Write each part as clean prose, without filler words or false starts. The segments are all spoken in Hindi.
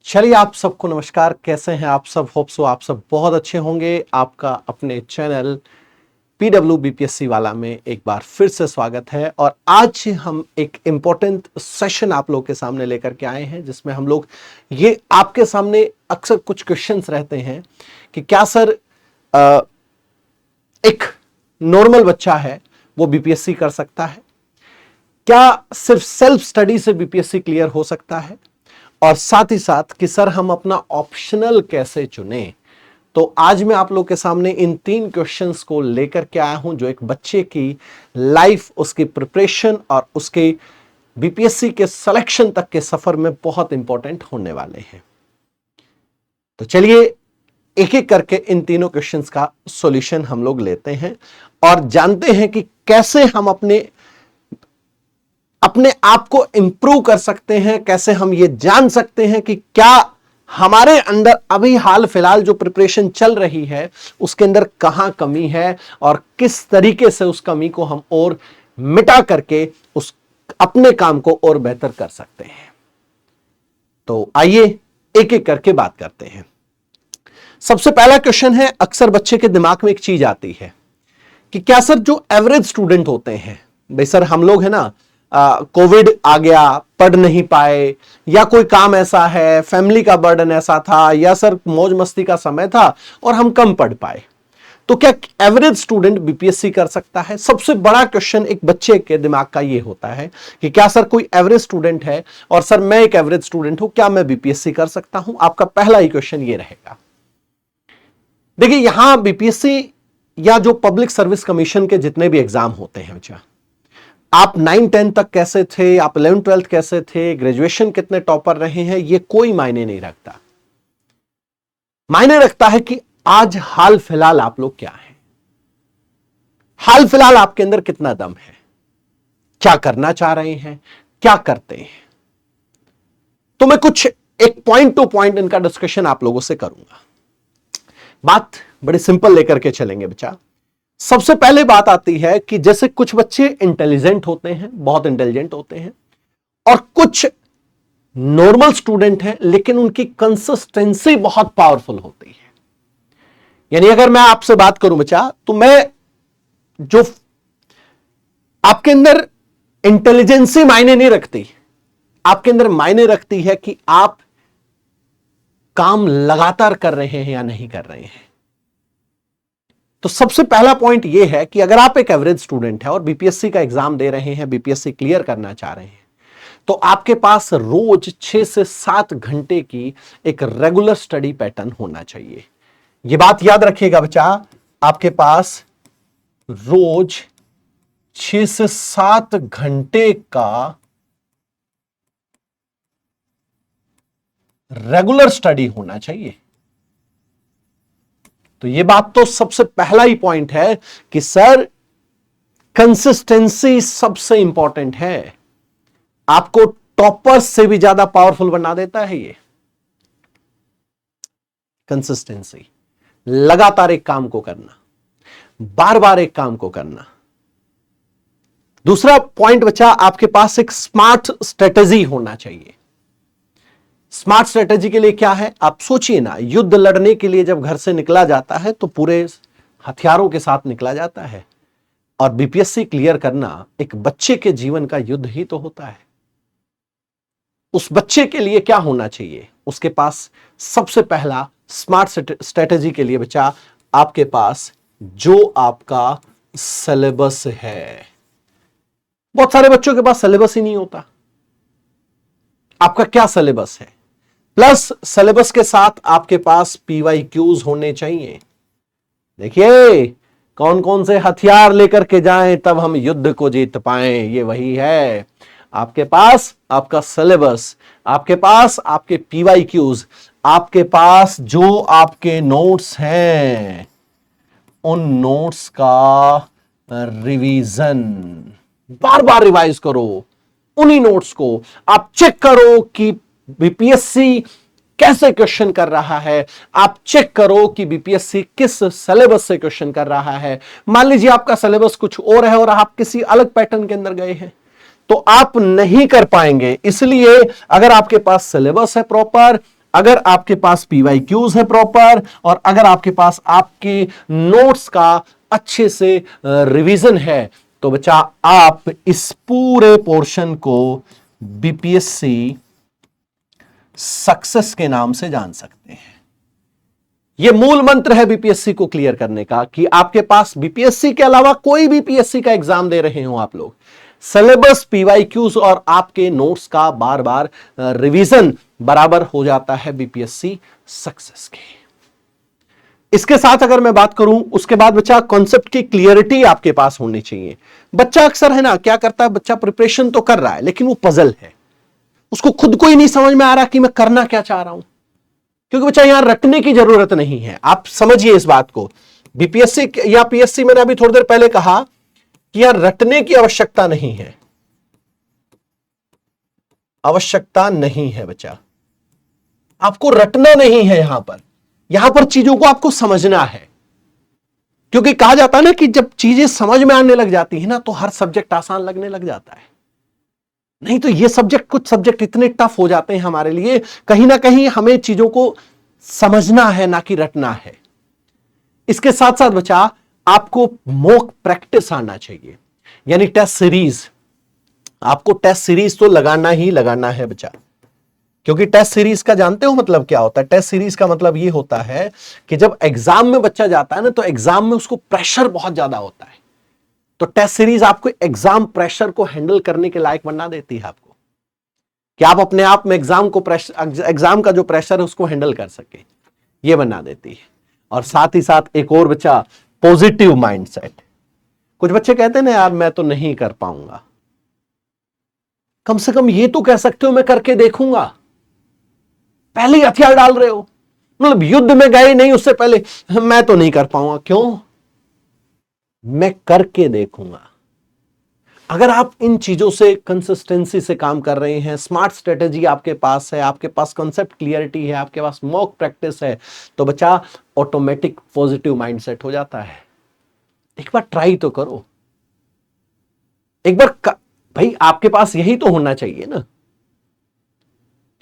चलिए, आप सबको नमस्कार। कैसे हैं आप सब? होप सो आप सब बहुत अच्छे होंगे। आपका अपने चैनल पीडब्ल्यू बीपीएससी वाला में एक बार फिर से स्वागत है। और आज हम एक इंपॉर्टेंट सेशन आप लोग के सामने लेकर के आए हैं, जिसमें हम लोग ये आपके सामने अक्सर कुछ क्वेश्चंस रहते हैं कि क्या सर एक नॉर्मल बच्चा है वो बीपीएससी कर सकता है? क्या सिर्फ सेल्फ स्टडी से बीपीएससी क्लियर हो सकता है? और साथ ही साथ कि सर हम अपना ऑप्शनल कैसे चुने? तो आज मैं आप लोग के सामने इन 3 क्वेश्चंस को लेकर के आया हूं, जो एक बच्चे की लाइफ, उसकी प्रिपरेशन और उसके बीपीएससी के सिलेक्शन तक के सफर में बहुत इंपॉर्टेंट होने वाले हैं। तो चलिए एक एक करके इन तीनों क्वेश्चंस का सॉल्यूशन हम लोग लेते हैं और जानते हैं कि कैसे हम अपने आप को इंप्रूव कर सकते हैं, कैसे हम ये जान सकते हैं कि क्या हमारे अंदर अभी हाल फिलहाल जो प्रिपरेशन चल रही है उसके अंदर कहां कमी है और किस तरीके से उस कमी को हम और मिटा करके उस अपने काम को और बेहतर कर सकते हैं। तो आइए एक एक करके बात करते हैं। सबसे पहला क्वेश्चन है, अक्सर बच्चे के दिमाग में एक चीज आती है कि क्या सर जो एवरेज स्टूडेंट होते हैं, भाई सर हम लोग है ना, कोविड आ गया, पढ़ नहीं पाए, या कोई काम ऐसा है, फैमिली का बर्डन ऐसा था, या सर मौज मस्ती का समय था और हम कम पढ़ पाए, तो क्या एवरेज स्टूडेंट बीपीएससी कर सकता है? सबसे बड़ा क्वेश्चन एक बच्चे के दिमाग का ये होता है कि क्या सर कोई एवरेज स्टूडेंट है और सर मैं एक एवरेज स्टूडेंट हूं, क्या मैं बीपीएससी कर सकता हूं? आपका पहला ही क्वेश्चन ये रहेगा। देखिए, यहां बीपीएससी या जो पब्लिक सर्विस कमीशन के जितने भी एग्जाम होते हैं बच्चा, आप 9-10 तक कैसे थे, आप 11-12 कैसे थे, ग्रेजुएशन कितने टॉपर रहे हैं, ये कोई मायने नहीं रखता। मायने रखता है कि आज हाल फिलहाल आप लोग क्या हैं, हाल फिलहाल आपके अंदर कितना दम है, क्या करना चाह रहे हैं, क्या करते हैं। तो मैं कुछ एक पॉइंट टू पॉइंट इनका डिस्कशन आप लोगों से करूंगा। बात बड़ी सिंपल लेकर के चलेंगे बच्चा। सबसे पहले बात आती है कि जैसे कुछ बच्चे इंटेलिजेंट होते हैं, बहुत इंटेलिजेंट होते हैं, और कुछ नॉर्मल स्टूडेंट हैं लेकिन उनकी कंसिस्टेंसी बहुत पावरफुल होती है। यानी अगर मैं आपसे बात करूं बच्चा, तो मैं जो आपके अंदर इंटेलिजेंसी मायने नहीं रखती, आपके अंदर मायने रखती है कि आप काम लगातार कर रहे हैं या नहीं कर रहे हैं। तो सबसे पहला पॉइंट यह है कि अगर आप एक एवरेज स्टूडेंट है और बीपीएससी का एग्जाम दे रहे हैं, बीपीएससी क्लियर करना चाह रहे हैं, तो आपके पास रोज 6 से 7 घंटे की एक रेगुलर स्टडी पैटर्न होना चाहिए। यह बात याद रखिएगा बच्चा, आपके पास रोज 6 से 7 घंटे का रेगुलर स्टडी होना चाहिए। तो यह बात तो सबसे पहला ही पॉइंट है कि सर कंसिस्टेंसी सबसे इंपॉर्टेंट है। आपको टॉपर्स से भी ज्यादा पावरफुल बना देता है ये कंसिस्टेंसी। लगातार एक काम को करना, बार बार एक काम को करना। दूसरा पॉइंट बच्चा, आपके पास एक स्मार्ट स्ट्रेटेजी होना चाहिए। स्मार्ट स्ट्रेटेजी के लिए क्या है? आप सोचिए ना, युद्ध लड़ने के लिए जब घर से निकला जाता है तो पूरे हथियारों के साथ निकला जाता है, और बीपीएससी क्लियर करना एक बच्चे के जीवन का युद्ध ही तो होता है। उस बच्चे के लिए क्या होना चाहिए? उसके पास सबसे पहला स्मार्ट स्ट्रेटेजी के लिए बच्चा, आपके पास जो आपका सिलेबस है। बहुत सारे बच्चों के पास सिलेबस ही नहीं होता। आपका क्या सिलेबस है? प्लस सिलेबस के साथ आपके पास पीवाईक्यूज होने चाहिए। देखिए, कौन कौन से हथियार लेकर के जाएं तब हम युद्ध को जीत पाएं, ये वही है। आपके पास आपका सिलेबस, आपके पास आपके पीवाईक्यूज, आपके पास जो आपके नोट्स हैं, उन नोट्स का रिवीजन, बार बार रिवाइज करो। उन्हीं नोट्स को आप चेक करो कि बीपीएससी कैसे क्वेश्चन कर रहा है। आप चेक करो कि बीपीएससी किस सिलेबस से क्वेश्चन कर रहा है। मान लीजिए आपका सिलेबस कुछ और है और आप किसी अलग पैटर्न के अंदर गए हैं, तो आप नहीं कर पाएंगे। इसलिए अगर आपके पास सिलेबस है प्रॉपर, अगर आपके पास PYQs है प्रॉपर, और अगर आपके पास आपके नोट्स का अच्छे से रिवीजन है, तो बच्चा आप इस पूरे पोर्शन को BPSC सक्सेस के नाम से जान सकते हैं। यह मूल मंत्र है BPSC को क्लियर करने का, कि आपके पास BPSC के अलावा कोई भी PSC का एग्जाम दे रहे हो आप लोग, सिलेबस, PYQs और आपके नोट्स का बार बार रिवीजन बराबर हो जाता है BPSC सक्सेस के। इसके साथ अगर मैं बात करूं, उसके बाद बच्चा कॉन्सेप्ट की क्लियरिटी आपके पास होनी चाहिए। बच्चा अक्सर है ना क्या करता है, बच्चा प्रिपरेशन तो कर रहा है लेकिन वो पजल है, उसको खुद को ही नहीं समझ में आ रहा कि मैं करना क्या चाह रहा हूं। क्योंकि बच्चा यहां रटने की जरूरत नहीं है, आप समझिए इस बात को। BPSC या PSC, मैंने अभी थोड़ी देर पहले कहा कि यहां रटने की आवश्यकता नहीं है, आवश्यकता नहीं है बच्चा, आपको रटना नहीं है। यहां पर चीजों को आपको समझना है। क्योंकि कहा जाता है ना कि जब चीजें समझ में आने लग जाती है ना, तो हर सब्जेक्ट आसान लगने लग जाता है। नहीं तो ये सब्जेक्ट, कुछ सब्जेक्ट इतने टफ हो जाते हैं हमारे लिए, कहीं ना कहीं हमें चीजों को समझना है, ना कि रटना है। इसके साथ साथ बच्चा आपको मॉक प्रैक्टिस आना चाहिए, यानी टेस्ट सीरीज। आपको टेस्ट सीरीज तो लगाना ही लगाना है बच्चा, क्योंकि टेस्ट सीरीज का जानते हो मतलब क्या होता है? टेस्ट सीरीज का मतलब यह होता है कि जब एग्जाम में बच्चा जाता है ना, तो एग्जाम में उसको प्रेशर बहुत ज्यादा होता है। तो टेस्ट सीरीज आपको एग्जाम प्रेशर को हैंडल करने के लायक बना देती है आपको, कि आप अपने आप में एग्जाम का जो प्रेशर है उसको हैंडल कर सके, ये बना देती है। और साथ ही साथ एक और बच्चा, पॉजिटिव माइंडसेट। कुछ बच्चे कहते हैं ना यार मैं तो नहीं कर पाऊंगा, कम से कम ये तो कह सकते हो मैं करके देखूंगा। पहले ही हथियार डाल रहे हो, मतलब युद्ध में गए नहीं उससे पहले मैं तो नहीं कर पाऊंगा। क्यों? मैं करके देखूंगा। अगर आप इन चीजों से कंसिस्टेंसी से काम कर रहे हैं, स्मार्ट स्ट्रेटेजी आपके पास है, आपके पास कॉन्सेप्ट क्लियरिटी है, आपके पास मॉक प्रैक्टिस है, तो बच्चा ऑटोमेटिक पॉजिटिव माइंडसेट हो जाता है। एक बार ट्राई तो करो, एक बार भाई आपके पास यही तो होना चाहिए ना।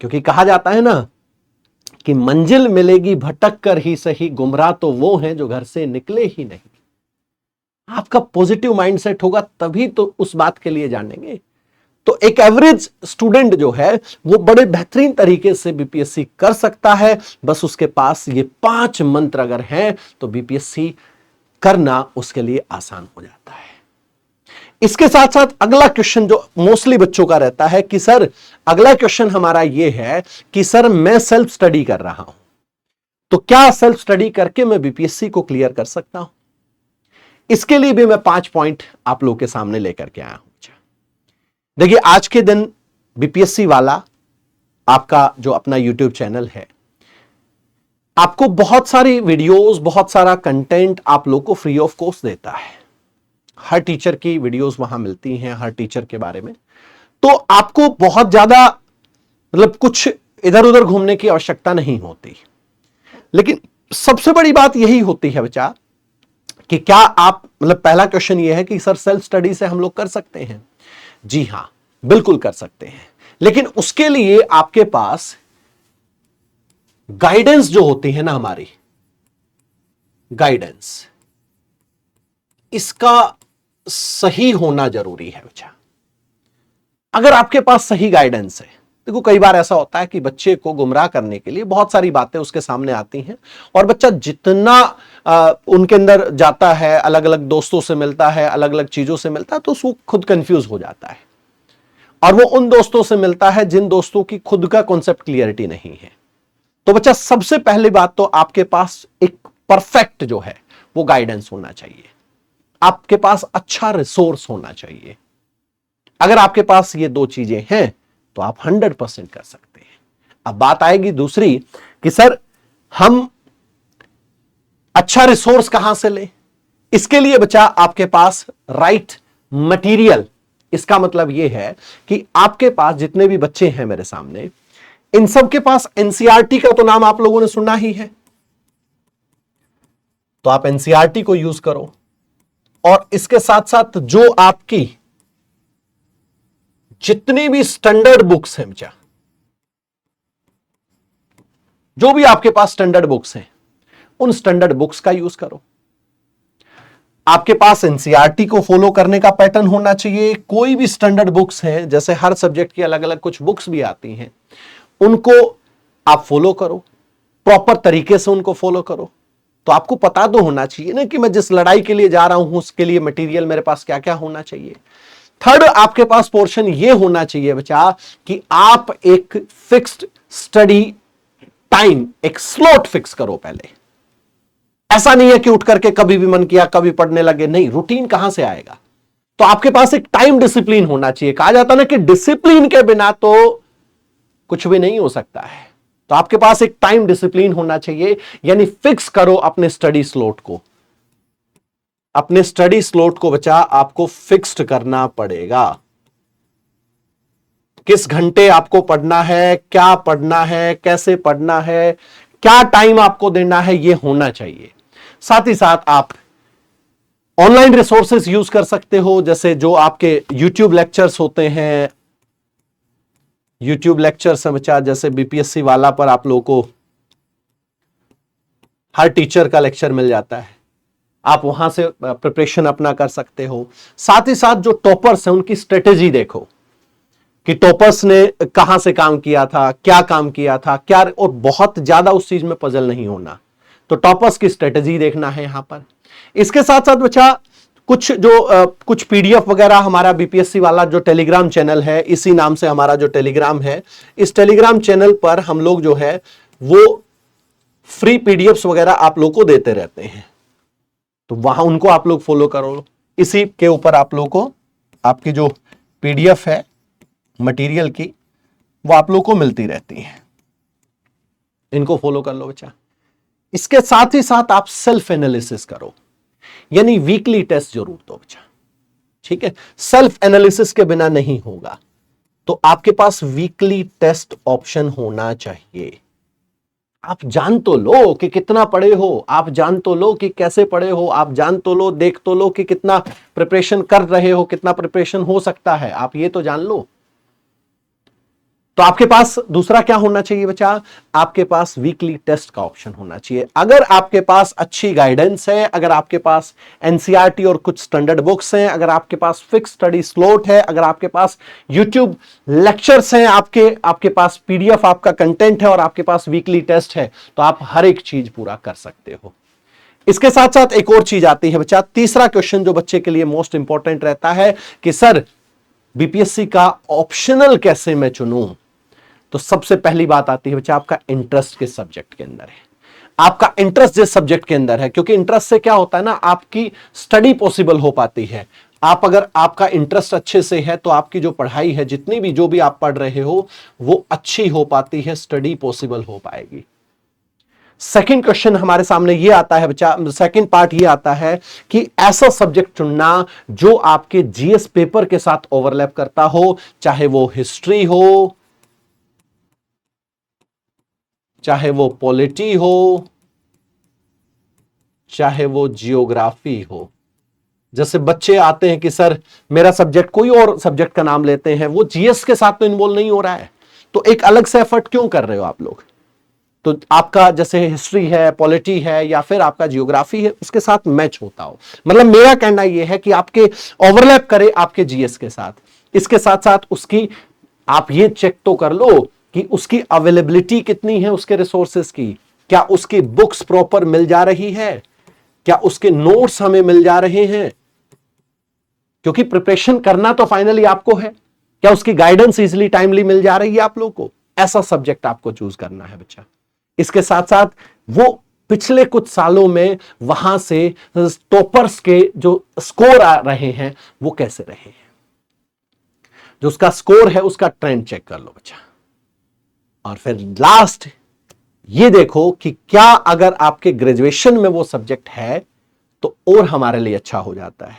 क्योंकि कहा जाता है ना कि मंजिल मिलेगी भटक कर ही सही, गुमराह तो वो हैं जो घर से निकले ही नहीं। आपका पॉजिटिव माइंडसेट होगा तभी तो उस बात के लिए जानेंगे। तो एक एवरेज स्टूडेंट जो है वो बड़े बेहतरीन तरीके से BPSC कर सकता है, बस उसके पास ये 5 मंत्र अगर हैं तो BPSC करना उसके लिए आसान हो जाता है। इसके साथ साथ अगला क्वेश्चन जो मोस्टली बच्चों का रहता है कि सर, अगला क्वेश्चन हमारा यह है कि सर मैं सेल्फ स्टडी कर रहा हूं, तो क्या सेल्फ स्टडी करके मैं BPSC को क्लियर कर सकता हूं? इसके लिए भी मैं 5 पॉइंट आप लोगों के सामने लेकर के आया हूं। देखिए, आज के दिन BPSC वाला आपका जो अपना YouTube चैनल है, आपको बहुत सारी वीडियोस, बहुत सारा कंटेंट आप लोग को फ्री ऑफ कॉस्ट देता है। हर टीचर की वीडियोस वहां मिलती हैं, हर टीचर के बारे में। तो आपको बहुत ज्यादा मतलब कुछ इधर उधर घूमने की आवश्यकता नहीं होती। लेकिन सबसे बड़ी बात यही होती है बच्चा कि क्या आप, मतलब पहला क्वेश्चन यह है कि सर सेल्फ स्टडी से हम लोग कर सकते हैं? जी हां, बिल्कुल कर सकते हैं। लेकिन उसके लिए आपके पास गाइडेंस जो होती है ना, हमारी गाइडेंस, इसका सही होना जरूरी है बच्चा। अगर आपके पास सही गाइडेंस है, देखो कई बार ऐसा होता है कि बच्चे को गुमराह करने के लिए बहुत सारी बातें उसके सामने आती हैं, और बच्चा जितना उनके अंदर जाता है, अलग अलग दोस्तों से मिलता है, अलग अलग चीजों से मिलता है, तो वो खुद कंफ्यूज हो जाता है। और वो उन दोस्तों से मिलता है जिन दोस्तों की खुद का कॉन्सेप्ट क्लियरिटी नहीं है। तो बच्चा, सबसे पहली बात तो आपके पास एक परफेक्ट जो है वो गाइडेंस होना चाहिए, आपके पास अच्छा रिसोर्स होना चाहिए। अगर आपके पास ये 2 चीजें हैं तो आप 100% कर सकते हैं। अब बात आएगी दूसरी कि सर हम अच्छा रिसोर्स कहां से लें? इसके लिए बच्चा आपके पास राइट मटेरियल, इसका मतलब यह है कि आपके पास जितने भी बच्चे हैं मेरे सामने, इन सब के पास NCERT का तो नाम आप लोगों ने सुना ही है, तो आप NCERT को यूज करो। और इसके साथ साथ जो आपकी जितनी भी स्टैंडर्ड बुक्स हैं बच्चा, जो भी आपके पास स्टैंडर्ड बुक्स हैं, उन स्टैंडर्ड बुक्स का यूज करो। आपके पास एनसीईआरटी को फॉलो करने का पैटर्न होना चाहिए। कोई भी स्टैंडर्ड बुक्स हैं, जैसे हर सब्जेक्ट की अलग अलग कुछ बुक्स भी आती हैं, उनको आप फॉलो करो, प्रॉपर तरीके से उनको फॉलो करो। तो आपको पता तो होना चाहिए ना कि मैं जिस लड़ाई के लिए जा रहा हूं उसके लिए मटेरियल मेरे पास क्या क्या होना चाहिए। थर्ड, आपके पास पोर्शन यह होना चाहिए बच्चा कि आप एक फिक्स्ड स्टडी टाइम, एक स्लॉट फिक्स करो पहले। ऐसा नहीं है कि उठ करके कभी भी मन किया कभी पढ़ने लगे, नहीं, रूटीन कहां से आएगा। तो आपके पास एक टाइम डिसिप्लिन होना चाहिए। कहा जाता ना कि डिसिप्लिन के बिना तो कुछ भी नहीं हो सकता है। तो आपके पास एक टाइम डिसिप्लिन होना चाहिए, यानी फिक्स करो अपने स्टडी स्लॉट को। अपने स्टडी स्लॉट को बच्चा आपको फिक्स्ड करना पड़ेगा। किस घंटे आपको पढ़ना है, क्या पढ़ना है, कैसे पढ़ना है, क्या टाइम आपको देना है, यह होना चाहिए। साथ ही साथ आप ऑनलाइन रिसोर्सेज यूज कर सकते हो, जैसे जो आपके YouTube लेक्चर्स होते हैं। YouTube लेक्चर्स हैं बच्चा, जैसे बीपीएससी वाला पर आप लोगों को हर टीचर का लेक्चर मिल जाता है, आप वहां से प्रिपरेशन अपना कर सकते हो। साथ ही साथ जो टॉपर्स हैं उनकी स्ट्रेटेजी देखो कि टॉपर्स ने कहां से काम किया था, क्या काम किया था, क्या, और बहुत ज्यादा उस चीज में पजल नहीं होना। तो टॉपर्स की स्ट्रेटेजी देखना है यहां पर। इसके साथ साथ बच्चा कुछ पीडीएफ वगैरह, हमारा बीपीएससी वाला जो टेलीग्राम चैनल है, इसी नाम से हमारा जो टेलीग्राम है, इस टेलीग्राम चैनल पर हम लोग जो है वो फ्री पीडीएफ्स वगैरह आप लोग को देते रहते हैं। तो वहां उनको आप लोग फॉलो करो। इसी के ऊपर आप लोग को आपकी जो पीडीएफ है मटेरियल की, वो आप लोग को मिलती रहती है। इनको फॉलो कर लो बच्चा। इसके साथ ही साथ आप सेल्फ एनालिसिस करो, यानी वीकली टेस्ट जरूर दो बच्चा, ठीक है। सेल्फ एनालिसिस के बिना नहीं होगा। तो आपके पास वीकली टेस्ट ऑप्शन होना चाहिए। आप जान तो लो कि कितना पढ़े हो, आप जान तो लो कि कैसे पढ़े हो, आप जान तो लो, देख तो लो कि कितना प्रिपरेशन कर रहे हो, कितना प्रिपरेशन हो सकता है, आप ये तो जान लो। तो आपके पास दूसरा क्या होना चाहिए बच्चा, आपके पास वीकली टेस्ट का ऑप्शन होना चाहिए। अगर आपके पास अच्छी गाइडेंस है, अगर आपके पास एनसीईआरटी और कुछ स्टैंडर्ड बुक्स हैं, अगर आपके पास फिक्स स्टडी स्लॉट है, अगर आपके पास यूट्यूब लेक्चर्स हैं, आपके पास पीडीएफ आपका कंटेंट है और आपके पास वीकली टेस्ट है, तो आप हर एक चीज पूरा कर सकते हो। इसके साथ साथ एक और चीज आती है बच्चा, तीसरा क्वेश्चन जो बच्चे के लिए मोस्ट इंपॉर्टेंट रहता है कि सर बीपीएससी का ऑप्शनल कैसे मैं चुनूं। तो सबसे पहली बात आती है बच्चा, आपका इंटरेस्ट किस सब्जेक्ट के अंदर है, आपका इंटरेस्ट जिस सब्जेक्ट के अंदर है। क्योंकि इंटरेस्ट से क्या होता है ना, आपकी स्टडी पॉसिबल हो पाती है। अगर आपका इंटरेस्ट अच्छे से है तो आपकी जो पढ़ाई है, जितनी भी जो भी आप पढ़ रहे हो, वो अच्छी हो पाती है, स्टडी पॉसिबल हो पाएगी। सेकंड क्वेश्चन हमारे सामने ये आता है बच्चा, सेकंड पार्ट ये आता है कि ऐसा सब्जेक्ट चुनना जो आपके जीएस पेपर के साथ ओवरलैप करता हो, चाहे वो हिस्ट्री हो, चाहे वो पॉलिटी हो, चाहे वो जियोग्राफी हो। जैसे बच्चे आते हैं कि सर मेरा सब्जेक्ट, कोई और सब्जेक्ट का नाम लेते हैं, वो जीएस के साथ तो इन्वॉल्व नहीं हो रहा है, तो एक अलग से एफर्ट क्यों कर रहे हो आप लोग। तो आपका जैसे हिस्ट्री है, पॉलिटी है, या फिर आपका जियोग्राफी है, उसके साथ मैच होता हो। मतलब मेरा कहना यह है कि आपके ओवरलैप करे आपके जीएस के साथ। इसके साथ साथ उसकी आप ये चेक तो कर लो कि उसकी अवेलेबिलिटी कितनी है उसके रिसोर्सेस की, क्या उसकी बुक्स प्रॉपर मिल जा रही है, क्या उसके नोट्स हमें मिल जा रहे हैं। क्योंकि प्रिपरेशन करना तो फाइनली आपको है, क्या उसकी गाइडेंस इजीली टाइमली मिल जा रही है आप लोग को। ऐसा सब्जेक्ट आपको चूज करना है बच्चा। इसके साथ साथ वो पिछले कुछ सालों में वहां से टॉपर्स के जो स्कोर आ रहे हैं वो कैसे रहे हैं, जो उसका स्कोर है उसका ट्रेंड चेक कर लो बच्चा। और फिर लास्ट ये देखो कि क्या अगर आपके ग्रेजुएशन में वो सब्जेक्ट है तो और हमारे लिए अच्छा हो जाता है।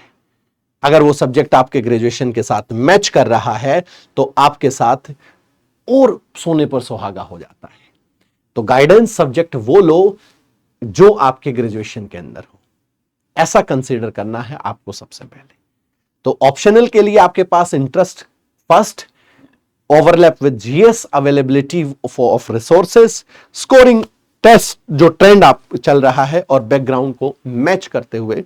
अगर वो सब्जेक्ट आपके ग्रेजुएशन के साथ मैच कर रहा है तो आपके साथ और सोने पर सुहागा हो जाता है। तो गाइडेंस सब्जेक्ट वो लो जो आपके ग्रेजुएशन के अंदर हो, ऐसा कंसीडर करना है आपको सबसे पहले। तो ऑप्शनल के लिए आपके पास interest first, overlap with GS, availability of resources, scoring test जो ट्रेंड आप चल रहा है और बैकग्राउंड को मैच करते हुए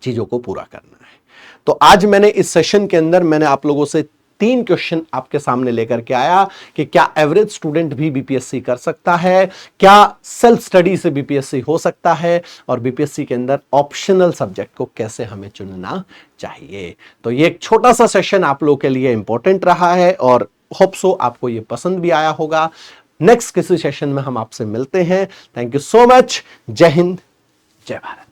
चीजों को पूरा करना है। तो आज मैंने इस सेशन के अंदर मैंने आप लोगों से 3 क्वेश्चन आपके सामने लेकर के आया कि क्या एवरेज स्टूडेंट भी बीपीएससी कर सकता है, क्या सेल्फ स्टडी से बीपीएससी हो सकता है, और बीपीएससी के अंदर ऑप्शनल सब्जेक्ट को कैसे हमें चुनना चाहिए। तो ये एक छोटा सा सेशन आप लोगों के लिए इंपॉर्टेंट रहा है और होप सो आपको ये पसंद भी आया होगा। नेक्स्ट किसी सेशन में हम आपसे मिलते हैं। Thank you so much. जय हिंद, जय भारत।